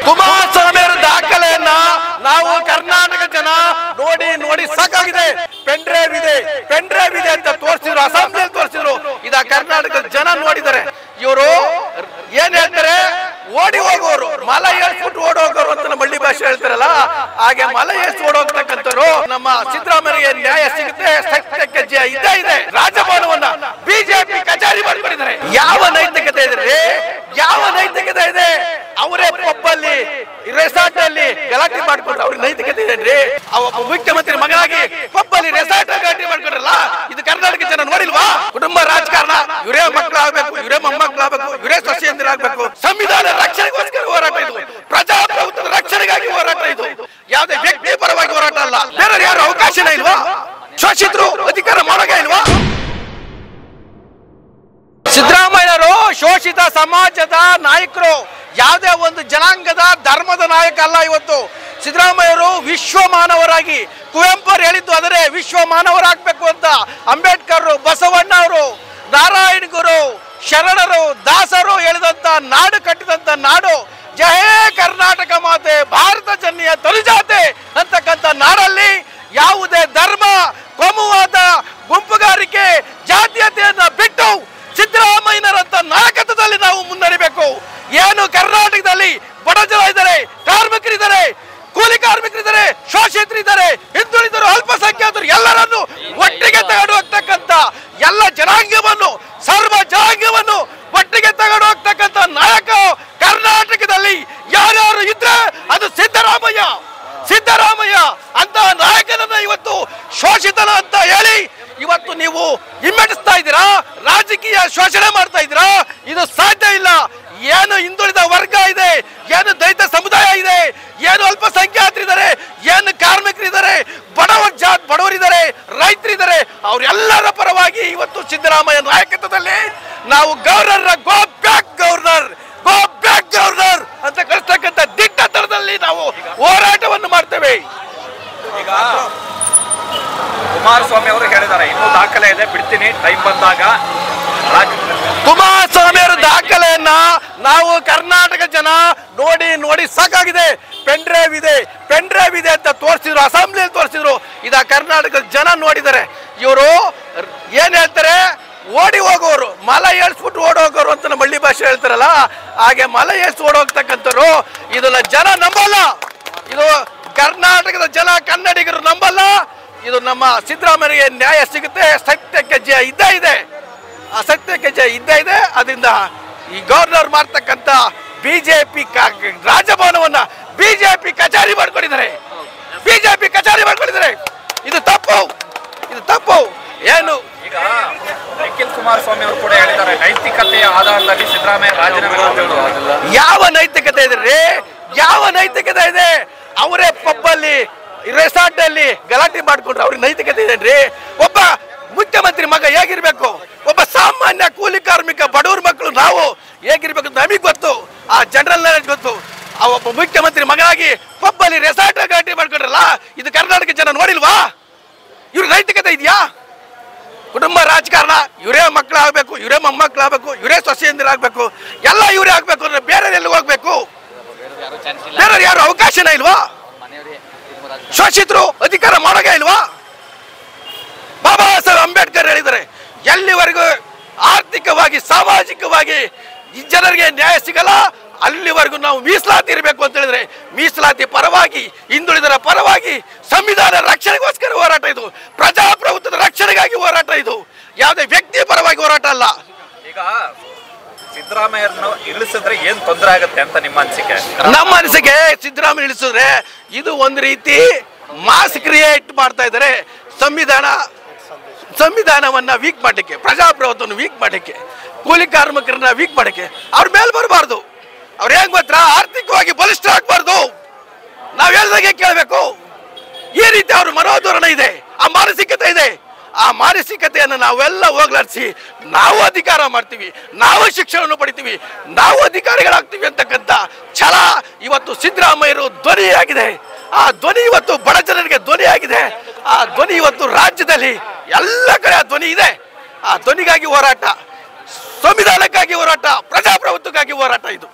ಕುಮಾರಸ್ವಾಮಿಯವರ ದಾಖಲೆಯನ್ನ ನಾವು ಕರ್ನಾಟಕ ಜನ ನೋಡಿ ನೋಡಿ ಸಾಕಾಗಿದೆ. ಪೆನ್ ಡ್ರೈವ್ ಇದೆ ಅಂತ ತೋರಿಸಿದ್ರು, ಅಸೆಂಬ್ಲಿಯಲ್ಲಿ ತೋರಿಸಿದ್ರು. ಇದ ಕರ್ನಾಟಕದ ಜನ ನೋಡಿದ್ದಾರೆ. ಇವರು ಏನ್ ಹೇಳ್ತಾರೆ, ಓಡಿ ಹೋಗೋರು, ಮಲ ಏಳ್ಸ್ಬಿಟ್ಟು ಓಡಿ ಹೋಗೋರು ಅಂತ ನಮ್ಮ ಹಳ್ಳಿ ಭಾಷೆ ಹೇಳ್ತಾರಲ್ಲ, ಹಾಗೆ ಮಲ ಏಳ್ಸಿ ಓಡಿ ಹೋಗ್ತಕ್ಕಂಥವ್ರು. ನಮ್ಮ ಸಿದ್ದರಾಮಯ್ಯಗೆ ನ್ಯಾಯ ಸಿಗುತ್ತೆ, ಸತ್ಯಕ್ಕೆ ಜಯ ಇದ್ದೇ ಇದೆ. ರಾಜಭವನವನ್ನ ಬಿಜೆಪಿ ಕಚೇರಿ ಮಾಡ್ಕೊಂಡಿದ್ದಾರೆ. ಯಾವ ನೈತಿಕತೆ ಇದೆ? ಯಾವ ನೈತಿಕತೆ ಇದೆ? ಅವರೇ ಪಬ್ಬಲ್ಲಿ ರೆಸಾರ್ಟ್ ಅಲ್ಲಿ ಗಲಾಟೆ ಮಾಡ್ಕೊಂಡ್ರೆ ಅವ್ರಿಗೆ ನೈತಿಕತೆ ಇದೆ? ಮುಖ್ಯಮಂತ್ರಿ ಮಗನಾಗಿ ಪಬ್ಬಲ್ಲಿ ರೆಸಾರ್ಟ್ ಗಲಾಟೆ ಮಾಡ್ಕೊಂಡ್ರಲ್ಲ, ಇದು ಕರ್ನಾಟಕ ಜನ ನೋಡಿಲ್ವಾ? ಕುಟುಂಬ ರಾಜಕಾರಣ, ಇವರೇ ಮಕ್ಕಳಾಗಬೇಕು, ಇವರೇ ಮೊಮ್ಮಕ್ಕಳಾಗಬೇಕು, ಇವರೇ ಸೊಸೆಯಂದಿರಾಗಬೇಕು. ಸಂವಿಧಾನ ರಕ್ಷಣೆಗೋಸ್ಕರ ಹೋರಾಟ ಇದು, ಪ್ರಜಾಪ್ರಭುತ್ವದ ರಕ್ಷಣೆಗಾಗಿ ಹೋರಾಟ ಇದು. ಯಾವುದೇ ವ್ಯಕ್ತಿ ಪರವಾಗಿ ಹೋರಾಟ ಅಲ್ಲ. ಬೇರೆ ಯಾರು ಅವಕಾಶನೇ ಇಲ್ವಾ? ಶೋಷಿತರು ಅಧಿಕಾರ ಮಾಡೋಕೆ ಇಲ್ವಾ? ಸಿದ್ದರಾಮಯ್ಯರು ಶೋಷಿತ ಸಮಾಜದ ನಾಯಕರು, ಯಾವುದೇ ಒಂದು ಜನಾಂಗದ ಧರ್ಮದ ನಾಯಕ ಅಲ್ಲ. ಇವತ್ತು ಸಿದ್ದರಾಮಯ್ಯರು ವಿಶ್ವ ಮಾನವರಾಗಿ, ಕುವೆಂಪು ಅವರು ಹೇಳಿದ್ದು ಅದರೇ, ವಿಶ್ವ ಮಾನವರಾಗಬೇಕು ಅಂತ. ಅಂಬೇಡ್ಕರ್, ಬಸವಣ್ಣ ಅವರು, ನಾರಾಯಣ ಗುರು, ಶರಣರು, ದಾಸರು ಹೇಳಿದಂತ ನಾಡು ಕಟ್ಟಿದಂತ ನಾಡು. ಜಯ ಕರ್ನಾಟಕ ಮಾತೆ, ಭಾರತ ಜನನಿಯ ತನುಜಾತೆ ಅಂತಕ್ಕಂಥ ನಾಡಲ್ಲಿ ಯಾವುದೇ ಧರ್ಮ, ಕೋಮುವಾದ, ಗುಂಪುಗಾರಿಕೆ, ಜಾತೀಯತೆಯನ್ನ ಬಿಟ್ಟು ಸಿದ್ದರಾಮಯ್ಯನವರಂತ ನಾಯಕತ್ವದಲ್ಲಿ ನಾವು ಮುನ್ನಡೆಯಬೇಕು. ಏನು ಕರ್ನಾಟಕದಲ್ಲಿ ಬಡ ಜನ ಇದ್ದಾರೆ, ಕಾರ್ಮಿಕರಿದ್ದಾರೆ, ಕೂಲಿ ಕಾರ್ಮಿಕರಿದ್ದಾರೆ, ಶೋಷಿತರಿದ್ದಾರೆ, ಹಿಂದುಳಿದರು, ಅಲ್ಪಸಂಖ್ಯಾತರು ಎಲ್ಲರನ್ನು ಒಟ್ಟಿಗೆ ತಗೊಂಡು ಹೋಗ್ತಕ್ಕಂಥ, ಎಲ್ಲ ಜನಾಂಗವನ್ನು, ಸರ್ವ ಜನಾಂಗವನ್ನು ಒಟ್ಟಿಗೆ ತಗೊಂಡು ಹೋಗ್ತಕ್ಕಂಥ ನಾಯಕ ಕರ್ನಾಟಕದಲ್ಲಿ ಯಾರ್ಯಾರು ಇದ್ರೆ ಅದು ಸಿದ್ದರಾಮಯ್ಯ. ಸಿದ್ದರಾಮಯ್ಯ ಅಂತ ನಾಯಕನನ್ನ ಇವತ್ತು ಶೋಷಿತನ ಅಂತ ಹೇಳಿ ಇವತ್ತು ನೀವು ಹಿಮ್ಮೆಟ್ಟಿಸ್ತಾ ಇದ್ದೀರಾ, ರಾಜಕೀಯ ಶೋಷಣೆ ಮಾಡ್ತಾ ಇದ್ದೀರಾ. ಇದು ಸಾಧ್ಯ ಇಲ್ಲ. ಏನು ಹಿಂದುಳಿದ ವರ್ಗ ಇದೆ, ಏನು ದಲಿತ ಸಮುದಾಯ ಇದೆ, ಏನು ಅಲ್ಪಸಂಖ್ಯಾತರಿದ್ದಾರೆ, ಏನು ಕಾರ್ಮಿಕರಿದ್ದಾರೆ, ಬಡವರಿದ್ದಾರೆ, ರೈತರಿದ್ದಾರೆ, ಅವರೆಲ್ಲರ ಪರವಾಗಿ ಇವತ್ತು ಸಿದ್ದರಾಮಯ್ಯ ನಾಯಕತ್ವದಲ್ಲಿ ನಾವು governor go back governor, go back governor ಅಂತ ಕಳಿಸ್ತಕ್ಕಂಥ ದಿಟ್ಟತನದಲ್ಲಿ ನಾವು ಹೋರಾಟವನ್ನು ಮಾಡ್ತೇವೆ. ಈಗ ಕುಮಾರಸ್ವಾಮಿ ಅವರು ಹೇಳಿದ್ದಾರೆ, ಇನ್ನೂ ದಾಖಲೆ ಇದೆ, ಬಿಡ್ತೀನಿ ಟೈಮ್ ಬಂದಾಗ. ಕುಮಾರಸ್ವಾಮಿಯವರ ದಾಖಲೆಯನ್ನ ನಾವು ಕರ್ನಾಟಕ ಜನ ನೋಡಿ ನೋಡಿ ಸಾಕಾಗಿದೆ. ಪೆನ್ ಡ್ರೈವ್ ಇದೆ ಅಂತ ತೋರಿಸಿದ್ರು, ಅಸೆಂಬ್ಲಿಯಲ್ಲಿ ತೋರಿಸಿದ್ರು. ಇದ ಕರ್ನಾಟಕದ ಜನ ನೋಡಿದ್ದಾರೆ. ಇವರು ಏನ್ ಹೇಳ್ತಾರೆ, ಓಡಿ ಹೋಗೋರು, ಮಲ ಏಳ್ಸ್ಬಿಟ್ಟು ಓಡಿ ಹೋಗೋರು ಅಂತ ನಮ್ಮ ಹಳ್ಳಿ ಭಾಷೆ ಹೇಳ್ತಾರಲ್ಲ, ಹಾಗೆ ಮಲ ಏಳ್ಸಿ ಓಡಿ ಹೋಗ್ತಕ್ಕಂಥವ್ರು. ಇದನ್ನ ಜನ ನಂಬಲ್ಲ. ಇದು ಕರ್ನಾಟಕದ ಜನ, ಕನ್ನಡಿಗರು ನಂಬಲ್ಲ. ಇದು ನಮ್ಮ ಸಿದ್ದರಾಮಯ್ಯಗೆ ನ್ಯಾಯ ಸಿಗುತ್ತೆ, ಸತ್ಯಕ್ಕೆ ಜಯ ಇದ್ದೇ ಇದೆ. ಆ ಸತ್ಯಕ್ಕೆ ಜಯ ಇದ್ದೇ ಇದೆ. ಅದರಿಂದ ಈ ಗವರ್ನರ್ ಮಾಡ್ತಕ್ಕಂಥ ಬಿಜೆಪಿ ರಾಜಭವನವನ್ನ ಬಿಜೆಪಿ ಕಚೇರಿ ಮಾಡ್ಕೊಂಡಿದ್ದಾರೆ. ಇದು ತಪ್ಪು. ಏನು ಈಗ ನಿಖಿಲ್ ಕುಮಾರಸ್ವಾಮಿ ಅವರು ಕೂಡ ಹೇಳಿದ್ದಾರೆ, ನೈತಿಕತೆಯ ಆಧಾರದಲ್ಲಿ ಸಿದ್ದರಾಮಯ್ಯ ರಾಜೀನಾಮೆ ಮಾಡಬೇಕು. ಯಾವ ನೈತಿಕತೆ ಇದೆ? ಯಾವ ನೈತಿಕತೆ ಇದೆ? ಅವರೇ ಪಬ್ಬಲ್ಲಿ ರೆಸಾರ್ಟ್ ಅಲ್ಲಿ ಗಲಾಟೆ ಮಾಡ್ಕೊಂಡ್ರೆ ಅವ್ರಿಗೆ ನೈತಿಕತೆ ಇದೆ? ಒಬ್ಬ ಮುಖ್ಯಮಂತ್ರಿ ಮಗ ಹೇಗಿರ್ಬೇಕು, ಒಬ್ಬ ಸಾಮಾನ್ಯ ಕೂಲಿ ಕಾರ್ಮಿಕ, ಬಡವ್ರ ಮಕ್ಕಳು ನಾವು ಹೇಗಿರ್ಬೇಕು ನಮಗೆ ಗೊತ್ತು. ಆ ಜನರಲ್ ನಾಲೆಜ್ ಗೊತ್ತು. ಆ ಒಬ್ಬ ಮುಖ್ಯಮಂತ್ರಿ ಮಗನಾಗಿ ಪಬ್ಬಲ್ಲಿ ರೆಸಾರ್ಟ್ ಗಲಾಟೆ ಮಾಡ್ಕೊಂಡ್ರಲ್ಲ, ಇದು ಕರ್ನಾಟಕ ಜನ ನೋಡಿಲ್ವಾ? ಇವ್ರ ನೈತಿಕತೆ ಇದೆಯಾ? ಕುಟುಂಬ ರಾಜಕಾರಣ, ಇವರೇ ಮಕ್ಕಳಾಗಬೇಕು, ಇವರೇ ಮೊಮ್ಮಕ್ಕಳಾಗಬೇಕು, ಇವರೇ ಸೊಸೆಯಂದಿರಾಗಬೇಕು, ಎಲ್ಲ ಇವರೇ ಆಗ್ಬೇಕು ಅಂದ್ರೆ ಬೇರೆ ಎಲ್ಲಿ ಹೋಗ್ಬೇಕು? ಬೇರೆ ಯಾರು ಅವಕಾಶನೇ ಇಲ್ವಾ? ಶೋಷಿತರು ಅಧಿಕಾರ ಮಾಡೋಕೆ ಇಲ್ವಾ? ಬಾಬಾ ಸಾಹೇಬ್ ಅಂಬೇಡ್ಕರ್ ಹೇಳಿದ್ದಾರೆ, ಎಲ್ಲಿವರೆಗೂ ಆರ್ಥಿಕವಾಗಿ, ಸಾಮಾಜಿಕವಾಗಿ ಈ ಜನರಿಗೆ ನ್ಯಾಯ ಸಿಗಲ್ಲ ಅಲ್ಲಿವರೆಗೂ ನಾವು ಮೀಸಲಾತಿ ಇರಬೇಕು ಅಂತ ಹೇಳಿದ್ರೆ, ಮೀಸಲಾತಿ ಪರವಾಗಿ, ಹಿಂದುಳಿದರ ಪರವಾಗಿ, ಸಂವಿಧಾನ ರಕ್ಷಣೆಗೋಸ್ಕರ ಹೋರಾಟ ಇದು, ಪ್ರಜಾಪ್ರಭುತ್ವದ ರಕ್ಷಣೆಗಾಗಿ ಹೋರಾಟ ಇದು. ಯಾವುದೇ ವ್ಯಕ್ತಿ ಪರವಾಗಿ ಹೋರಾಟ ಅಲ್ಲ. ಈಗ ಸಿದ್ದರಾಮಯ್ಯರನ್ನು ಇಳಿಸಿದ್ರೆ ಏನ್ ತೊಂದರೆ ಆಗುತ್ತೆ ಅಂತ ನಿಮ್ಮ ಅನಿಸಿಕೆ? ನಮ್ಮ ಅನಿಸಿಕೆ, ಸಿದ್ದರಾಮಯ್ಯ ಇಳಿಸಿದ್ರೆ ಇದು ಒಂದು ರೀತಿ ಮಾಸ್ ಕ್ರಿಯೇಟ್ ಮಾಡ್ತಾ ಇದ್ದಾರೆ. ಸಂವಿಧಾನವನ್ನ ವೀಕ್ ಮಾಡಲಿಕ್ಕೆ, ಪ್ರಜಾಪ್ರಭುತ್ವವನ್ನು ವೀಕ್ ಮಾಡಲಿಕ್ಕೆ, ಕೂಲಿ ಕಾರ್ಮಿಕರನ್ನ ವೀಕ್ ಮಾಡಲಿಕ್ಕೆ. ಅವ್ರ ಮೇಲೆ ಬರಬಾರ್ದು. ಅವ್ರು ಹೇಗ್ ಮಾತ್ರ ಆರ್ಥಿಕವಾಗಿ ಬಲಿಷ್ಠ ಆಗ್ಬಾರ್ದು. ನಾವ್ ಹೇಳ್ದಾಗೆ ಕೇಳಬೇಕು. ಈ ರೀತಿ ಅವ್ರ ಮನೋಧೋರಣೆ ಇದೆ, ಆ ಮಾನಸಿಕತೆ ಇದೆ. ಆ ಮಾನಸಿಕತೆಯನ್ನು ನಾವೆಲ್ಲ ಹೋಗ್ಲಾಡಿಸಿ ನಾವು ಅಧಿಕಾರ ಮಾಡ್ತೀವಿ, ನಾವು ಶಿಕ್ಷಣವನ್ನು ಪಡಿತೀವಿ, ನಾವು ಅಧಿಕಾರಿಗಳಾಗ್ತೀವಿ ಅಂತಕ್ಕಂಥ ಛಲ ಇವತ್ತು ಸಿದ್ದರಾಮಯ್ಯರು ಧ್ವನಿಯಾಗಿದೆ. ಆ ಧ್ವನಿ ಇವತ್ತು ಬಡ ಜನರಿಗೆ ಧ್ವನಿಯಾಗಿದೆ. ಆ ಧ್ವನಿ ಇವತ್ತು ರಾಜ್ಯದಲ್ಲಿ ಎಲ್ಲ ಕಡೆ ಆ ಧ್ವನಿ ಇದೆ. ಆ ಧ್ವನಿಗಾಗಿ ಹೋರಾಟ, ಸಂವಿಧಾನಕ್ಕಾಗಿ ಹೋರಾಟ, ಪ್ರಜಾಪ್ರಭುತ್ವಕ್ಕಾಗಿ ಹೋರಾಟ ಇದು.